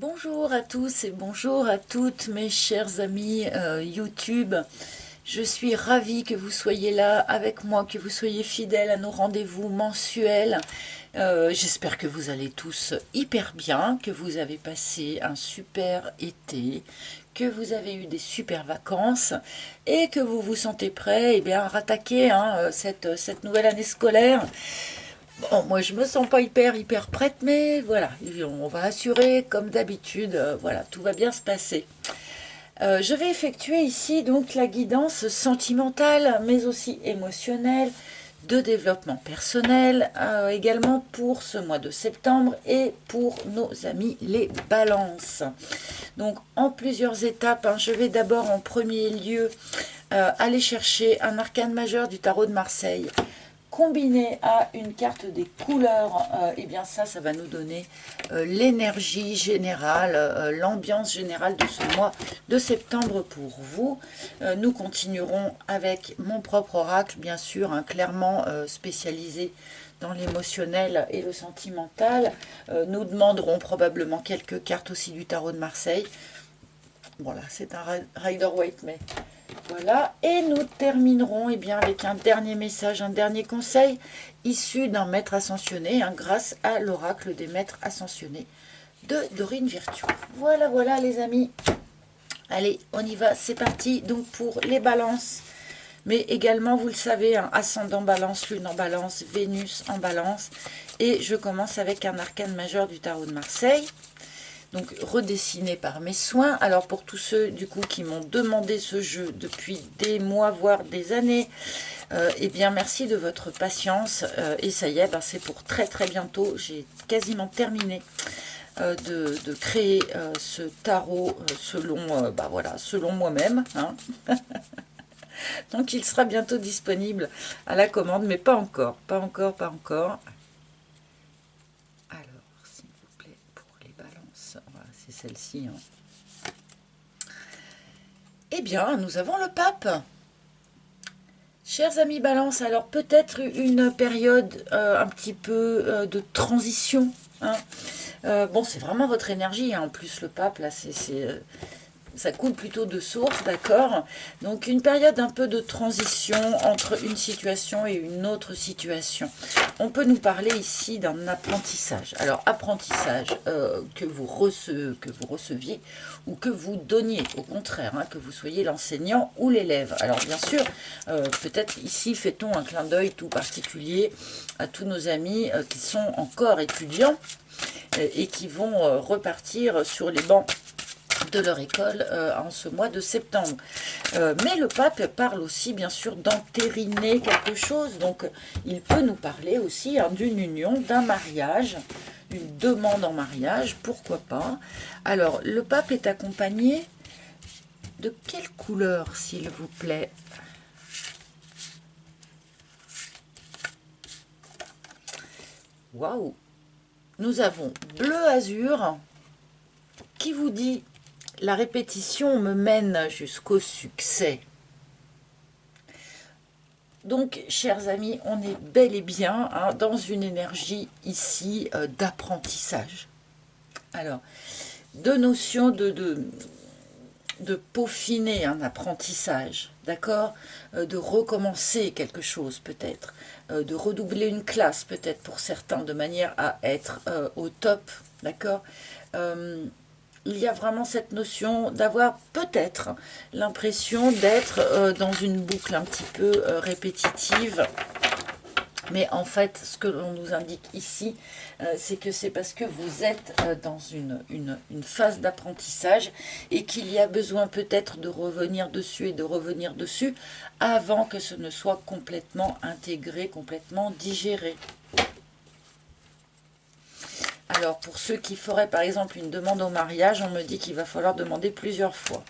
Bonjour à tous et bonjour à toutes mes chers amis YouTube. Je suis ravie que vous soyez là avec moi, que vous soyez fidèles à nos rendez-vous mensuels. J'espère que vous allez tous hyper bien, que vous avez passé un super été, que vous avez eu des super vacances et que vous vous sentez prêts à rattaquer cette nouvelle année scolaire. Bon, moi je me sens pas hyper prête, mais voilà, on va assurer comme d'habitude, voilà, tout va bien se passer. Je vais effectuer ici donc la guidance sentimentale, mais aussi émotionnelle, de développement personnel, également pour ce mois de septembre et pour nos amis les balances. Donc en plusieurs étapes, je vais d'abord en premier lieu aller chercher un arcane majeur du tarot de Marseille combiné à une carte des couleurs, et bien ça va nous donner l'énergie générale, l'ambiance générale de ce mois de septembre pour vous. Nous continuerons avec mon propre oracle, bien sûr, clairement spécialisé dans l'émotionnel et le sentimental. Nous demanderons probablement quelques cartes aussi du tarot de Marseille. Voilà, c'est un Rider-Waite, mais voilà, et nous terminerons avec un dernier message, un dernier conseil issu d'un maître ascensionné, grâce à l'oracle des maîtres ascensionnés de Dorine Virtue. Voilà, voilà les amis. Allez, on y va, c'est parti. Donc pour les balances, mais également, vous le savez, ascendant balance, lune en balance, Vénus en balance. Et je commence avec un arcane majeur du tarot de Marseille. Donc redessiné par mes soins. Alors pour tous ceux du coup qui m'ont demandé ce jeu depuis des mois voire des années, merci de votre patience, et ça y est, c'est pour très bientôt. J'ai quasiment terminé de créer ce tarot selon moi-même, donc il sera bientôt disponible à la commande, mais pas encore. Alors, s'il vous plaît, pour les balances, voilà, c'est celle-ci. Eh bien, nous avons le pape. Chers amis Balance, alors peut-être une période un petit peu de transition. Bon, c'est vraiment votre énergie, en plus le pape, là, ça coule plutôt de source, d'accord? Donc une période un peu de transition entre une situation et une autre situation. On peut nous parler ici d'un apprentissage. Alors apprentissage que vous receviez ou que vous donniez, au contraire, que vous soyez l'enseignant ou l'élève. Alors bien sûr, peut-être ici fait-on un clin d'œil tout particulier à tous nos amis qui sont encore étudiants et qui vont repartir sur les bancs de leur école en ce mois de septembre. Mais le pape parle aussi bien sûr d'entériner quelque chose, donc il peut nous parler aussi d'une union, d'un mariage, une demande en mariage, pourquoi pas. Alors le pape est accompagné de quelle couleur, s'il vous plaît? Waouh! Nous avons bleu azur qui vous dit: la répétition me mène jusqu'au succès. Donc, chers amis, on est bel et bien dans une énergie ici d'apprentissage. Alors, deux notions de peaufiner un apprentissage, d'accord, de recommencer quelque chose peut-être, de redoubler une classe peut-être pour certains, de manière à être au top, d'accord. Il y a vraiment cette notion d'avoir peut-être l'impression d'être dans une boucle un petit peu répétitive. Mais en fait, ce que l'on nous indique ici, c'est que c'est parce que vous êtes dans une phase d'apprentissage et qu'il y a besoin peut-être de revenir dessus et de revenir dessus avant que ce ne soit complètement intégré, complètement digéré. Alors, pour ceux qui feraient par exemple une demande au mariage, on me dit qu'il va falloir demander plusieurs fois.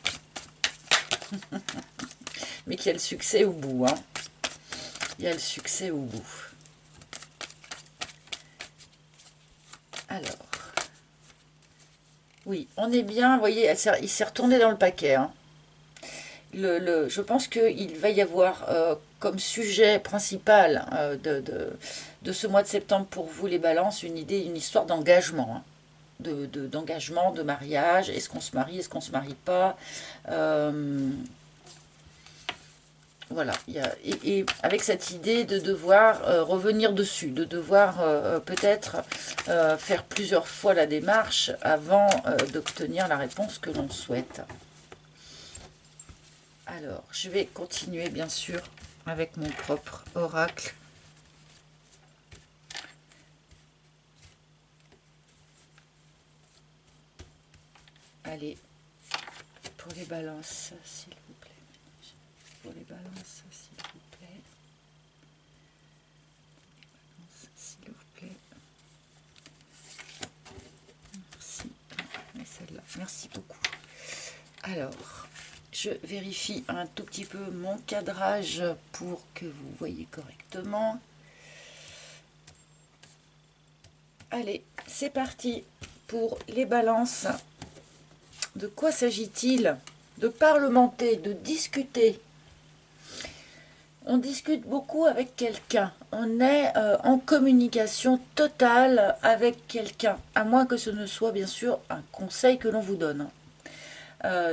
Mais qu'il y a le succès au bout. Il y a le succès au bout. Alors, oui, on est bien, vous voyez, il s'est retourné dans le paquet. Je pense qu'il va y avoir comme sujet principal de ce mois de septembre pour vous les balances, une idée, une histoire d'engagement. d'engagement, de mariage. Est-ce qu'on se marie, est-ce qu'on se marie pas? Voilà, et avec cette idée de devoir revenir dessus, de devoir peut-être faire plusieurs fois la démarche avant d'obtenir la réponse que l'on souhaite. Alors, je vais continuer bien sûr avec mon propre oracle. Allez, pour les balances, s'il vous plaît. Pour les balances, s'il vous plaît. S'il vous plaît. Merci. Mais celle-là, merci beaucoup. Alors, je vérifie un tout petit peu mon cadrage pour que vous voyez correctement. Allez, c'est parti pour les balances. De quoi s'agit-il? De parlementer, de discuter. On discute beaucoup avec quelqu'un. On est en communication totale avec quelqu'un. À moins que ce ne soit bien sûr un conseil que l'on vous donne.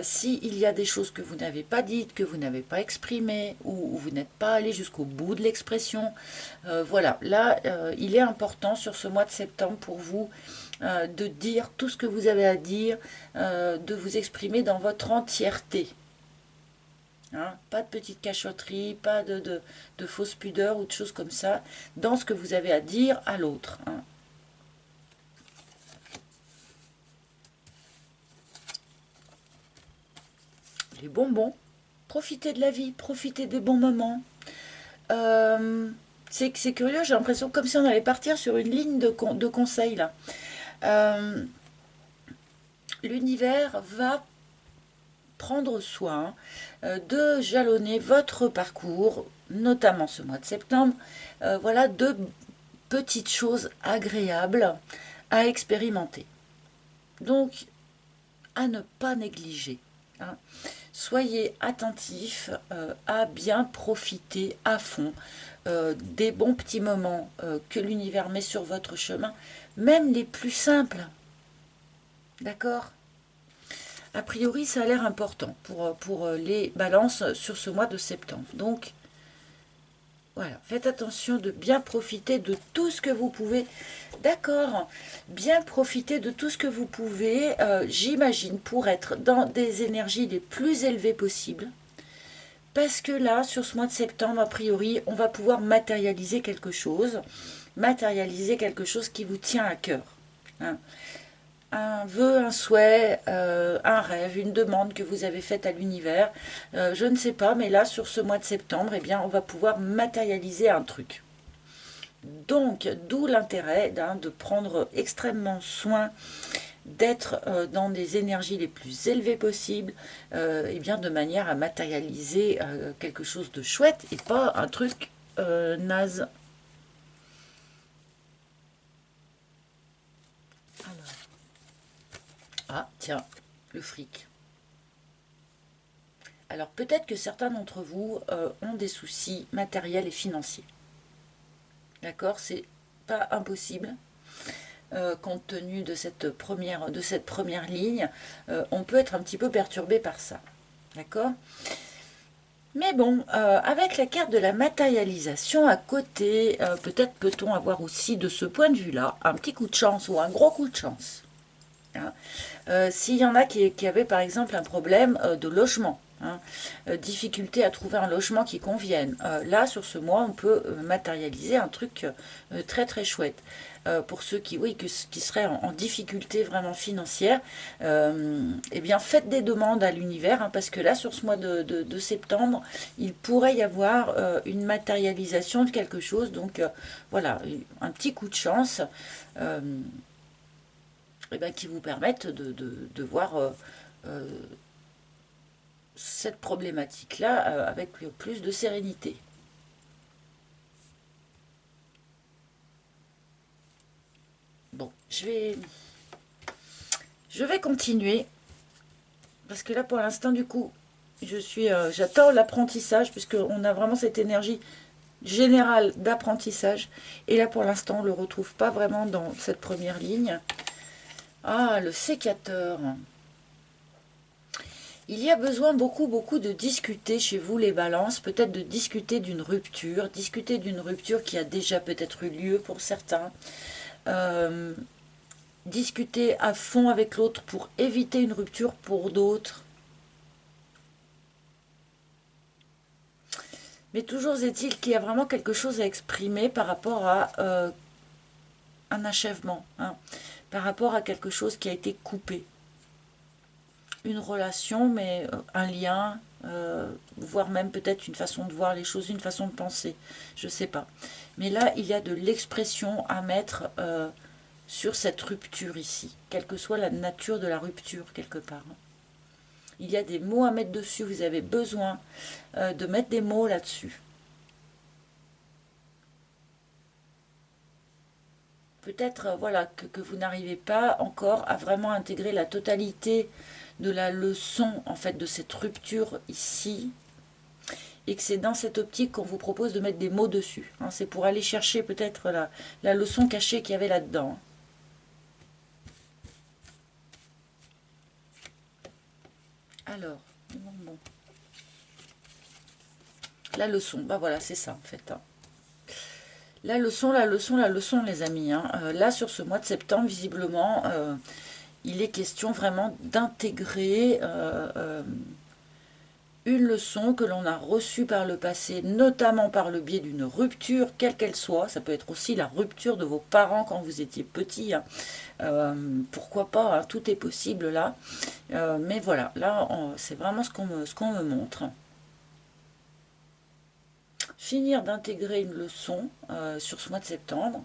S'il y a des choses que vous n'avez pas dites, que vous n'avez pas exprimées, ou vous n'êtes pas allé jusqu'au bout de l'expression, voilà, là, il est important sur ce mois de septembre pour vous de dire tout ce que vous avez à dire, de vous exprimer dans votre entièreté. Hein, pas de petites cachotteries, pas de fausses pudeurs ou de choses comme ça, dans ce que vous avez à dire à l'autre. Hein. Les bonbons, profitez de la vie, profitez des bons moments. C'est curieux, j'ai l'impression comme si on allait partir sur une ligne de conseils là. L'univers va prendre soin de jalonner votre parcours, notamment ce mois de septembre. Voilà deux petites choses agréables à expérimenter. Donc, à ne pas négliger. Hein. Soyez attentifs à bien profiter à fond des bons petits moments que l'univers met sur votre chemin, même les plus simples. D'accord? A priori, ça a l'air important pour les balances sur ce mois de septembre. Donc, voilà, faites attention de bien profiter de tout ce que vous pouvez. D'accord, bien profiter de tout ce que vous pouvez, j'imagine, pour être dans des énergies les plus élevées possibles. Parce que là, sur ce mois de septembre, a priori, on va pouvoir matérialiser quelque chose qui vous tient à cœur. Hein. Un vœu, un souhait, un rêve, une demande que vous avez faite à l'univers, je ne sais pas, mais là, sur ce mois de septembre, eh bien, on va pouvoir matérialiser un truc. Donc, d'où l'intérêt de prendre extrêmement soin d'être dans des énergies les plus élevées possibles, eh bien, de manière à matérialiser quelque chose de chouette et pas un truc naze. Ah, tiens, le fric. Alors, peut-être que certains d'entre vous ont des soucis matériels et financiers. D'accord? C'est pas impossible. Compte tenu de cette première ligne, on peut être un petit peu perturbé par ça. D'accord? Mais bon, avec la carte de la matérialisation à côté, peut-être peut-on avoir aussi de ce point de vue-là un petit coup de chance ou un gros coup de chance. Hein. S'il y en a qui avaient par exemple un problème de logement, hein, difficulté à trouver un logement qui convienne, là sur ce mois on peut matérialiser un truc très très chouette. Pour ceux qui seraient en difficulté vraiment financière, eh bien faites des demandes à l'univers, hein, parce que là sur ce mois de septembre il pourrait y avoir une matérialisation de quelque chose, donc voilà, un petit coup de chance qui vous permettent de voir cette problématique-là avec plus de sérénité. Bon, je vais continuer, parce que là, pour l'instant, du coup, j'attends l'apprentissage, puisqu'on a vraiment cette énergie générale d'apprentissage, et là, pour l'instant, on ne le retrouve pas vraiment dans cette première ligne. Ah, le sécateur. Il y a besoin beaucoup de discuter chez vous les balances, peut-être de discuter d'une rupture qui a déjà peut-être eu lieu pour certains, euh, discuter à fond avec l'autre pour éviter une rupture pour d'autres. Mais toujours est-il qu'il y a vraiment quelque chose à exprimer par rapport à un achèvement, hein, par rapport à quelque chose qui a été coupé. Une relation, mais un lien, voire même peut-être une façon de voir les choses, une façon de penser, je ne sais pas. Mais là, il y a de l'expression à mettre sur cette rupture ici, quelle que soit la nature de la rupture quelque part. Il y a des mots à mettre dessus, vous avez besoin de mettre des mots là-dessus. Peut-être voilà, que vous n'arrivez pas encore à vraiment intégrer la totalité de la leçon en fait de cette rupture ici, et que c'est dans cette optique qu'on vous propose de mettre des mots dessus. Hein, c'est pour aller chercher peut-être la leçon cachée qu'il y avait là-dedans. Alors, bon. La leçon, bah voilà, c'est ça en fait. Hein. La leçon, les amis. Hein. Là, sur ce mois de septembre, visiblement, il est question vraiment d'intégrer une leçon que l'on a reçue par le passé, notamment par le biais d'une rupture, quelle qu'elle soit. Ça peut être aussi la rupture de vos parents quand vous étiez petit. Hein. Pourquoi pas, hein, tout est possible là. Mais voilà, là, c'est vraiment ce qu'on me montre. Finir d'intégrer une leçon sur ce mois de septembre,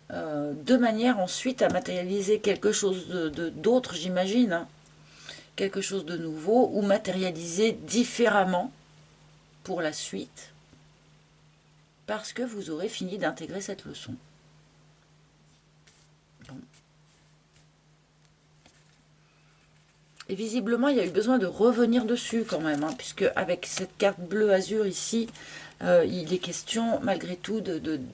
de manière ensuite à matérialiser quelque chose d'autre, j'imagine, hein, quelque chose de nouveau, ou matérialiser différemment pour la suite, parce que vous aurez fini d'intégrer cette leçon. Bon. Et visiblement, il y a eu besoin de revenir dessus quand même, hein, puisque avec cette carte bleue azur ici, il est question malgré tout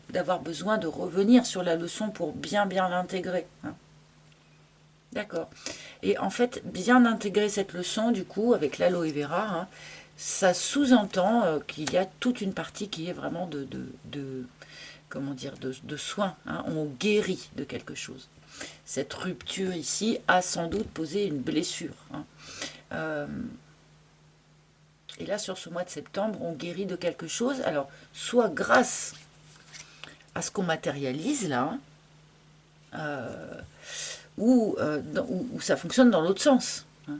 d'avoir besoin de revenir sur la leçon pour bien l'intégrer. Hein. D'accord. Et en fait, bien intégrer cette leçon, du coup, avec l'aloe vera, hein, ça sous-entend qu'il y a toute une partie qui est vraiment comment dire, de soins. Hein. On guérit de quelque chose. Cette rupture ici a sans doute posé une blessure. Hein. Et là, sur ce mois de septembre, on guérit de quelque chose. Alors, soit grâce à ce qu'on matérialise là, ou ça fonctionne dans l'autre sens. Hein.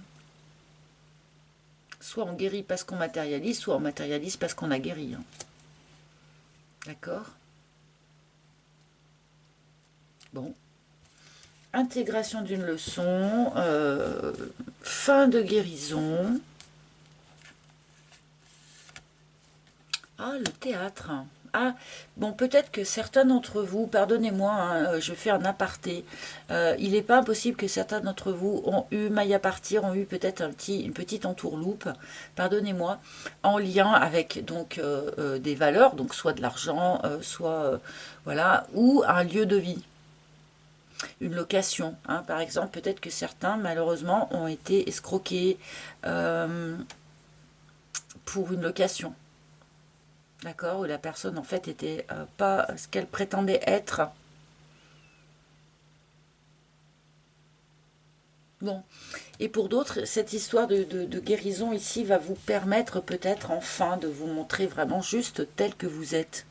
Soit on guérit parce qu'on matérialise, soit on matérialise parce qu'on a guéri. Hein. D'accord? Bon. Intégration d'une leçon, fin de guérison. Ah, le théâtre. Ah, bon, peut-être que certains d'entre vous, pardonnez-moi, hein, je fais un aparté, il n'est pas impossible que certains d'entre vous ont eu, maille à partir, ont eu peut-être une petite entourloupe, pardonnez-moi, en lien avec donc des valeurs, donc soit de l'argent, soit, voilà, ou un lieu de vie. Une location, hein, par exemple, peut-être que certains, malheureusement, ont été escroqués pour une location. D'accord, où la personne en fait était pas ce qu'elle prétendait être. Bon, et pour d'autres, cette histoire de guérison ici va vous permettre peut-être enfin de vous montrer vraiment juste tel que vous êtes,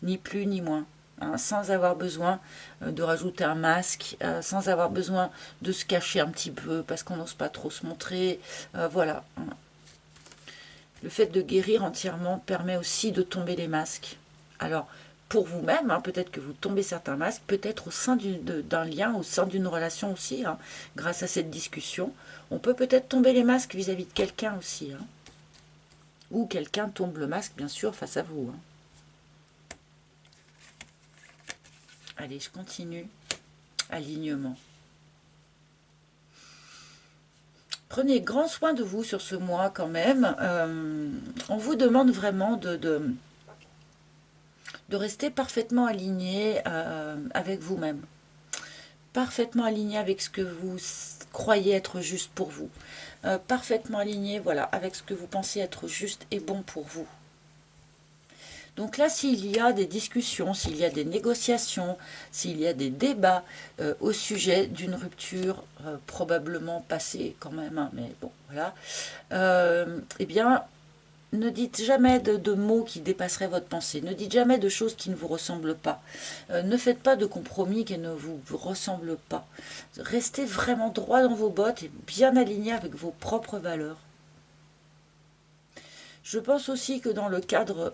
ni plus ni moins, hein, sans avoir besoin de rajouter un masque, sans avoir besoin de se cacher un petit peu parce qu'on n'ose pas trop se montrer, voilà. Le fait de guérir entièrement permet aussi de tomber les masques. Alors, pour vous-même, hein, peut-être que vous tombez certains masques, peut-être au sein d'un lien, au sein d'une relation aussi, hein, grâce à cette discussion. On peut peut-être tomber les masques vis-à-vis de quelqu'un aussi. Hein. Ou quelqu'un tombe le masque, bien sûr, face à vous. Hein. Allez, je continue. Alignement. Prenez grand soin de vous sur ce mois quand même. On vous demande vraiment de rester parfaitement aligné avec vous-même. parfaitement aligné avec ce que vous croyez être juste pour vous. Parfaitement aligné, voilà, avec ce que vous pensez être juste et bon pour vous. Donc là, s'il y a des discussions, s'il y a des négociations, s'il y a des débats au sujet d'une rupture probablement passée quand même, hein, mais bon, voilà, eh bien, ne dites jamais de mots qui dépasseraient votre pensée. Ne dites jamais de choses qui ne vous ressemblent pas. Ne faites pas de compromis qui ne vous ressemblent pas. Restez vraiment droit dans vos bottes et bien aligné avec vos propres valeurs. Je pense aussi que dans le cadre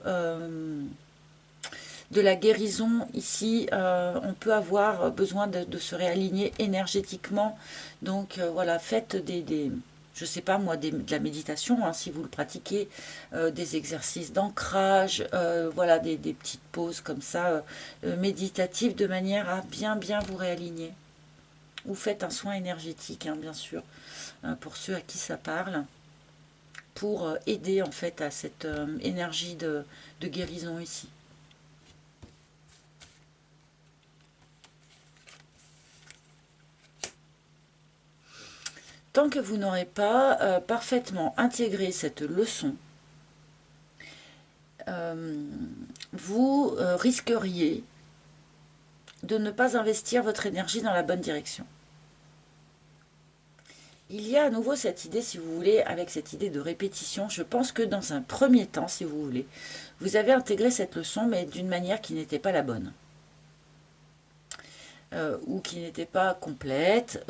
de la guérison, ici, on peut avoir besoin de se réaligner énergétiquement. Donc voilà, faites je sais pas moi, de la méditation, hein, si vous le pratiquez, des exercices d'ancrage, voilà, des petites pauses comme ça, méditatives, de manière à bien vous réaligner. Ou faites un soin énergétique, hein, bien sûr, pour ceux à qui ça parle, pour aider en fait à cette énergie de guérison ici. Tant que vous n'aurez pas parfaitement intégré cette leçon, vous risqueriez de ne pas investir votre énergie dans la bonne direction. Il y a à nouveau cette idée, si vous voulez, avec cette idée de répétition. Je pense que dans un premier temps, si vous voulez, vous avez intégré cette leçon, mais d'une manière qui n'était pas la bonne. Ou qui n'était pas complète,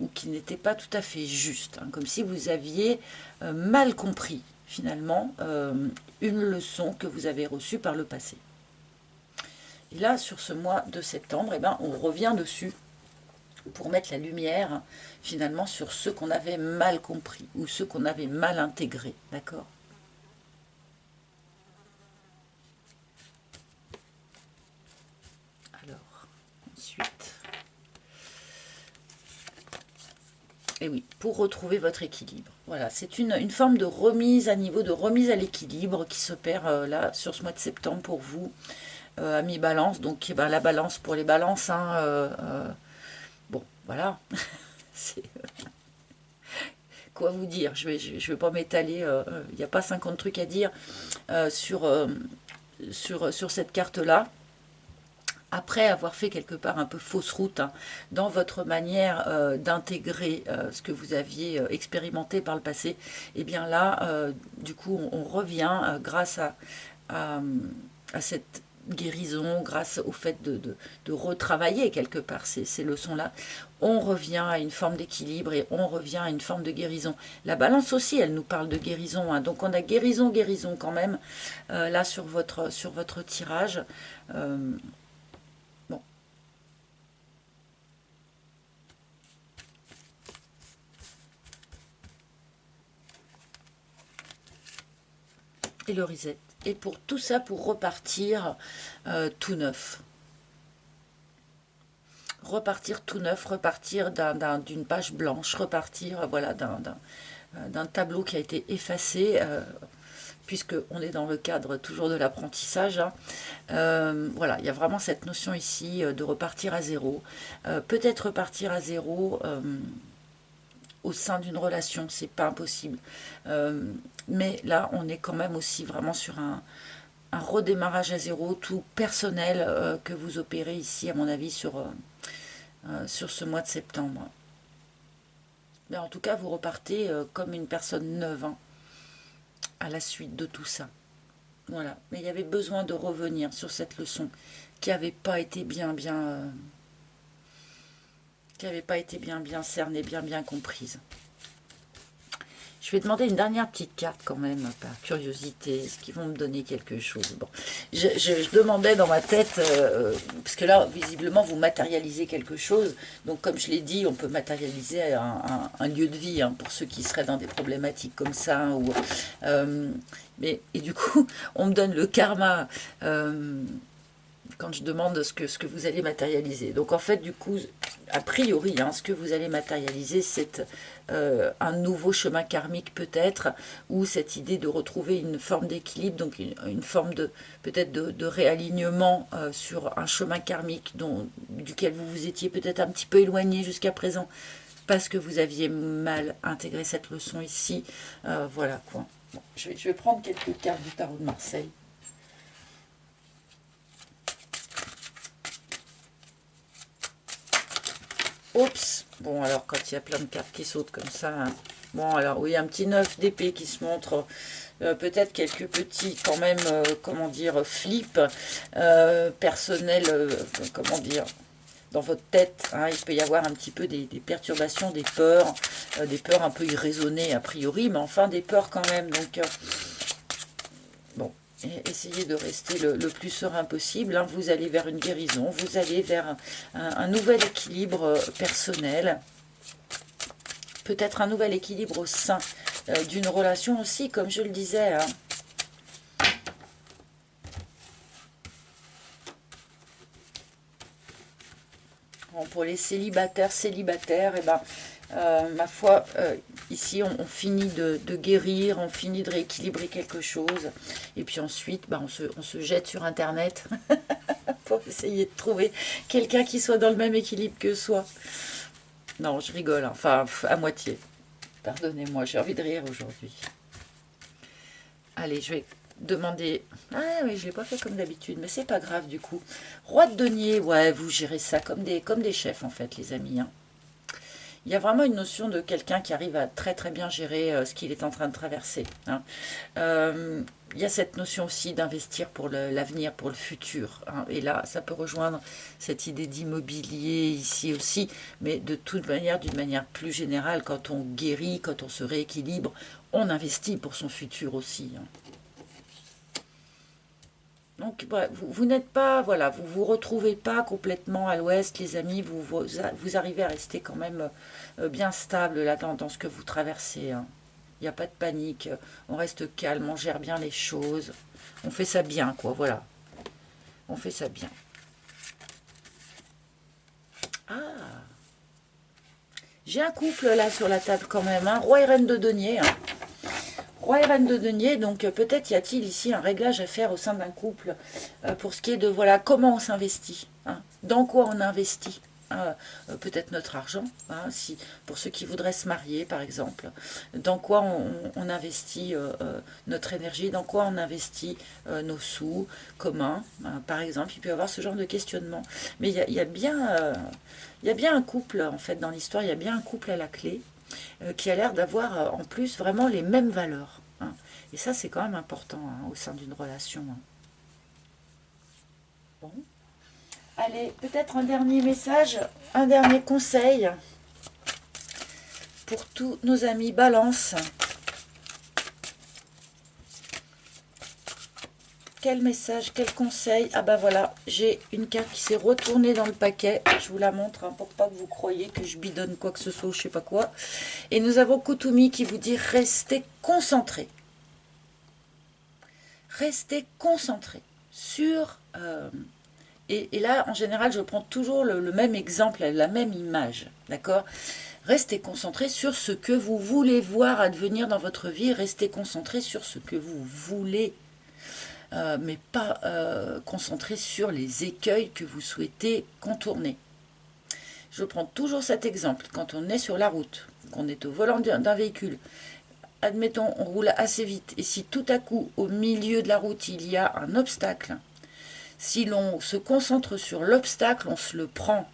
ou qui n'était pas tout à fait juste. Hein, comme si vous aviez mal compris, finalement, une leçon que vous avez reçue par le passé. Et là, sur ce mois de septembre, eh ben, on revient dessus pour mettre la lumière, finalement, sur ce qu'on avait mal compris, ou ce qu'on avait mal intégré, d'accord ? Alors, ensuite... Et oui, pour retrouver votre équilibre. Voilà, c'est une forme de remise à niveau, de remise à l'équilibre qui s'opère là, sur ce mois de septembre pour vous, à mi-balance. Donc, ben, la balance pour les balances, hein, bon, voilà. Quoi vous dire? Je vais pas m'étaler, il n'y a pas 50 trucs à dire sur cette carte-là. Après avoir fait quelque part un peu fausse route, hein, dans votre manière d'intégrer ce que vous aviez expérimenté par le passé, et bien là, du coup, on revient grâce à, à cette guérison, grâce au fait de retravailler quelque part ces leçons-là, on revient à une forme d'équilibre et on revient à une forme de guérison. La balance aussi, elle nous parle de guérison, hein, donc on a guérison quand même, là sur votre tirage. Bon. Et le reset. Et pour tout ça, pour repartir tout neuf. Repartir tout neuf, repartir d'une page blanche, repartir voilà, d'un tableau qui a été effacé, puisqu'on est dans le cadre toujours de l'apprentissage. Hein. Voilà, il y a vraiment cette notion ici de repartir à zéro. Peut-être repartir à zéro au sein d'une relation, c'est pas impossible. Mais là, on est quand même aussi vraiment sur un redémarrage à zéro, tout personnel que vous opérez ici, à mon avis, sur ce mois de septembre. Mais en tout cas, vous repartez comme une personne neuve, hein, à la suite de tout ça. Voilà. Mais il y avait besoin de revenir sur cette leçon qui n'avait pas été bien cernée, bien comprise. Je vais demander une dernière petite carte quand même, par curiosité, est-ce qu'ils vont me donner quelque chose? Bon, je demandais dans ma tête, parce que là, visiblement, vous matérialisez quelque chose. Donc, comme je l'ai dit, on peut matérialiser un lieu de vie, hein, pour ceux qui seraient dans des problématiques comme ça. Hein, et du coup, on me donne le karma quand je demande ce que vous allez matérialiser. Donc en fait, du coup, a priori, hein, ce que vous allez matérialiser, c'est un nouveau chemin karmique peut-être, ou cette idée de retrouver une forme d'équilibre, donc une forme de peut-être de réalignement sur un chemin karmique duquel vous vous étiez peut-être un petit peu éloigné jusqu'à présent, parce que vous aviez mal intégré cette leçon ici. Voilà quoi. Bon, je vais prendre quelques cartes du tarot de Marseille. Oups. Bon, alors quand il y a plein de cartes qui sautent comme ça... Hein. Bon, alors oui, un petit 9 d'épée qui se montre... peut-être quelques petits, quand même, comment dire, flips personnels, comment dire, dans votre tête. Hein, il peut y avoir un petit peu des perturbations, des peurs un peu irraisonnées a priori, mais enfin des peurs quand même. Donc, bon, essayez de rester le plus serein possible. Hein. Vous allez vers une guérison, vous allez vers un nouvel équilibre personnel. Peut-être un nouvel équilibre au sein d'une relation aussi, comme je le disais. Hein. Bon, pour les célibataires, et ben, ma foi, ici on finit de guérir, on finit de rééquilibrer quelque chose. Et puis ensuite, ben, on se jette sur Internet pour essayer de trouver quelqu'un qui soit dans le même équilibre que soi. Non, je rigole, hein. Enfin, à moitié. Pardonnez-moi, j'ai envie de rire aujourd'hui. Allez, je vais demander... Ah oui, je ne l'ai pas fait comme d'habitude, mais c'est pas grave du coup. Roi de denier, ouais, vous gérez ça comme des chefs en fait, les amis. Hein. Il y a vraiment une notion de quelqu'un qui arrive à très très bien gérer ce qu'il est en train de traverser. Hein. Il y a cette notion aussi d'investir pour l'avenir, pour le futur. Hein. Et là, ça peut rejoindre cette idée d'immobilier ici aussi, mais de toute manière, d'une manière plus générale, quand on guérit, quand on se rééquilibre, on investit pour son futur aussi. Hein. Donc, ouais, vous n'êtes pas, voilà, vous vous retrouvez pas complètement à l'ouest, les amis, vous arrivez à rester quand même bien stable là dans ce que vous traversez. Hein. Il n'y a pas de panique, on reste calme, on gère bien les choses, on fait ça bien, quoi, voilà. On fait ça bien. Ah, j'ai un couple là sur la table quand même, hein, roi et reine de denier. Hein. Roi et reine de denier, donc peut-être y a-t-il ici un réglage à faire au sein d'un couple pour ce qui est de, voilà, comment on s'investit, hein, dans quoi on investit. Hein, peut-être notre argent, hein, si, pour ceux qui voudraient se marier par exemple, dans quoi on investit notre énergie, dans quoi on investit nos sous communs, hein, par exemple, il peut y avoir ce genre de questionnement. Mais il y a bien un couple en fait dans l'histoire, il y a bien un couple à la clé, qui a l'air d'avoir en plus vraiment les mêmes valeurs. Hein. Et ça, c'est quand même important hein, au sein d'une relation. Hein. Bon. Allez, peut-être un dernier message, un dernier conseil pour tous nos amis Balance. Quel message, quel conseil? Ah bah voilà, j'ai une carte qui s'est retournée dans le paquet. Je vous la montre hein, pour pas que vous croyiez que je bidonne quoi que ce soit ou je sais pas quoi. Et nous avons Kutumi qui vous dit restez concentrés. Restez concentrés sur... et là, en général, je prends toujours le même exemple, la même image. D'accord? Restez concentrés sur ce que vous voulez voir advenir dans votre vie. Restez concentrés sur ce que vous voulez mais pas concentré sur les écueils que vous souhaitez contourner. Je prends toujours cet exemple. Quand on est sur la route, qu'on est au volant d'un véhicule, admettons, on roule assez vite, et si tout à coup, au milieu de la route, il y a un obstacle, si l'on se concentre sur l'obstacle, on se le prend.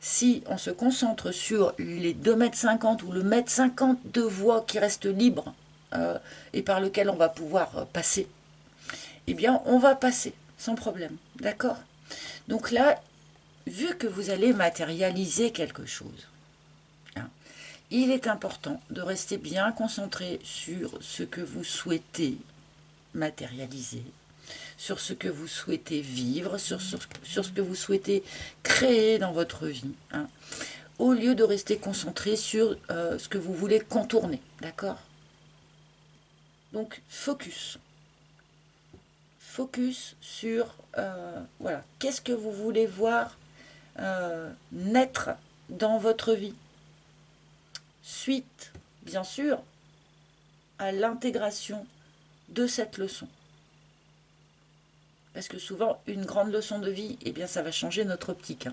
Si on se concentre sur les 2,50 m ou le 1,50 m de voie qui reste libre et par lequel on va pouvoir passer, eh bien, on va passer sans problème. D'accord? Donc là, vu que vous allez matérialiser quelque chose, hein, il est important de rester bien concentré sur ce que vous souhaitez matérialiser, sur ce que vous souhaitez vivre, sur ce que vous souhaitez créer dans votre vie, hein, au lieu de rester concentré sur ce que vous voulez contourner. D'accord? Donc, focus. focus sur, voilà, qu'est-ce que vous voulez voir naître dans votre vie. Suite, bien sûr, à l'intégration de cette leçon. Parce que souvent, une grande leçon de vie, eh bien, ça va changer notre optique.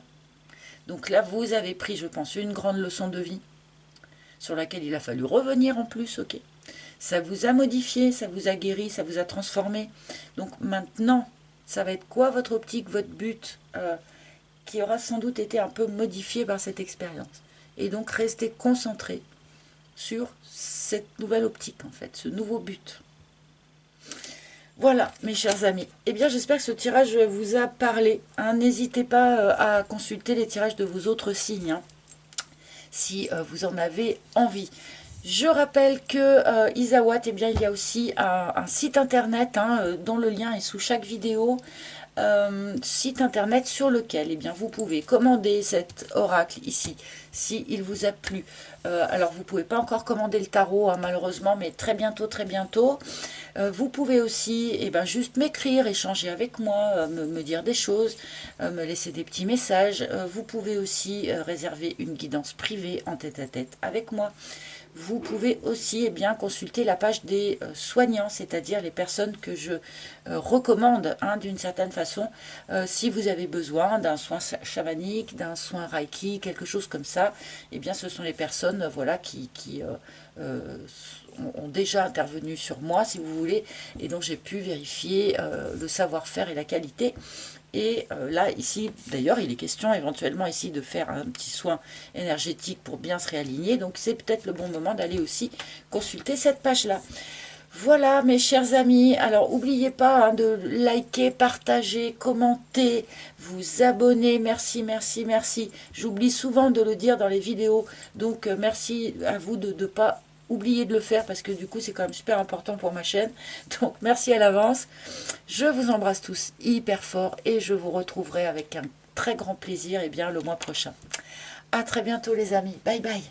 Donc là, vous avez pris, je pense, une grande leçon de vie sur laquelle il a fallu revenir en plus, ok. Ça vous a modifié, ça vous a guéri, ça vous a transformé. Donc maintenant, ça va être quoi votre optique, votre but, qui aura sans doute été un peu modifié par cette expérience. Et donc, restez concentré sur cette nouvelle optique, en fait, ce nouveau but. Voilà, mes chers amis. Eh bien, j'espère que ce tirage vous a parlé. Hein. N'hésitez pas à consulter les tirages de vos autres signes, hein, si vous en avez envie. Je rappelle que Isawat, eh bien, il y a aussi un site internet, hein, dont le lien est sous chaque vidéo. Site internet sur lequel eh bien, vous pouvez commander cet oracle ici, si il vous a plu. Alors, vous ne pouvez pas encore commander le tarot, hein, malheureusement, mais très bientôt, très bientôt. Vous pouvez aussi eh ben, juste m'écrire, échanger avec moi, me dire des choses, me laisser des petits messages. Vous pouvez aussi réserver une guidance privée en tête-à-tête avec moi. Vous pouvez aussi bien consulter la page des soignants, c'est-à-dire les personnes que je recommande, hein, d'une certaine façon, si vous avez besoin d'un soin chamanique, d'un soin reiki, quelque chose comme ça. Eh bien, ce sont les personnes, voilà, qui ont déjà intervenu sur moi, si vous voulez, et donc j'ai pu vérifier le savoir-faire et la qualité. Et là, ici, d'ailleurs, il est question éventuellement ici de faire un petit soin énergétique pour bien se réaligner. Donc, c'est peut-être le bon moment d'aller aussi consulter cette page-là. Voilà, mes chers amis. Alors, n'oubliez pas, hein, de liker, partager, commenter, vous abonner. Merci, merci, merci. J'oublie souvent de le dire dans les vidéos. Donc, merci à vous de ne pas oublier de le faire parce que du coup, c'est quand même super important pour ma chaîne. Donc, merci à l'avance. Je vous embrasse tous hyper fort et je vous retrouverai avec un très grand plaisir, eh bien, le mois prochain. À très bientôt, les amis. Bye bye.